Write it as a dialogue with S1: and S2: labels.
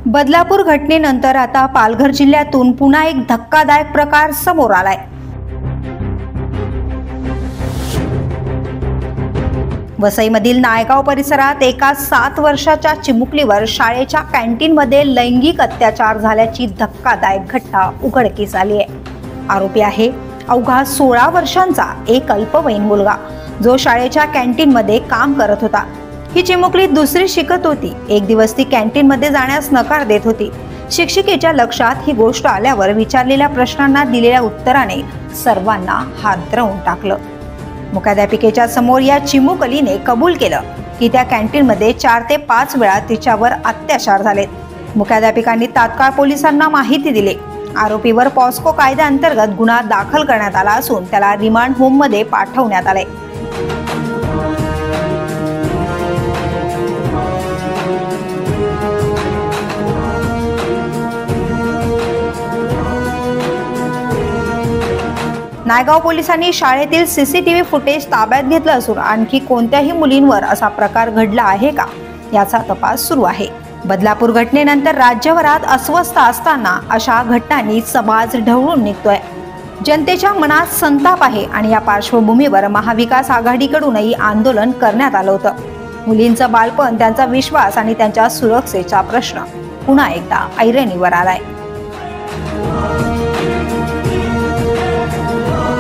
S1: बदलापूर घटनेनंतर आता पालघर जिल्ह्यातून पुन्हा एक धक्कादायक प्रकार समोर आलाय। वसईमधील नायगाव परिसरात एका 7 वर्षाच्या चिमुकलीवर शाळेच्या कॅन्टीनमध्ये लैंगिक अत्याचार झाल्याची धक्कादायक घटना उघडकीस आली आहे। आरोपी आहे अवघा 16 वर्षांचा एक अल्पवयीन मुलगा, जो शाळेच्या कॅन्टीनमध्ये काम करत होता। ही चिमुकली दुसरी शिकत होती। एक दिवस ती कॅन्टीनमध्ये जाण्यास नकार देत होती। शिक्षिकेच्या लक्षात ही गोष्ट आल्यावर विचारलेल्या प्रश्नांना दिलेल्या उत्तराने सर्वांना हादरवून टाकलं। मुख्याध्यापिकेच्या समोर या चिमुकलीने कबूल केलं की त्या कॅन्टीनमध्ये 4 ते 5 वेळा तिच्यावर अत्याचार झालेत। मुख्याध्यापिकांनी तात्काळ पोलिसांना माहिती दिली। आरोपीवर पॉस्को कायद्याअंतर्गत गुन्हा दाखल करण्यात आला असून त्याला रिमांड होममध्ये पाठवण्यात आले। नायगाव पोलिसांनी शाळेतील सीसीटीव्ही फुटेज ताब्यात घेतलं असून आणखी कोणत्याही मुलींवर असा प्रकार घडला आहे का याचा तपास सुरू आहे। बदलापूर घटनेनंतर राज्यभरात अस्वस्थ असताना अशा घटनांनी समाज ढवळून निघतोय। जनतेच्या मनात संताप आहे आणि या पार्श्वभूमीवर महाविकास आघाडीकडूनही आंदोलन करण्यात आलं होतं। मुलींचं बालपण, त्यांचा विश्वास आणि त्यांच्या सुरक्षेचा प्रश्न पुन्हा एकदा ऐरणीवर आलाय।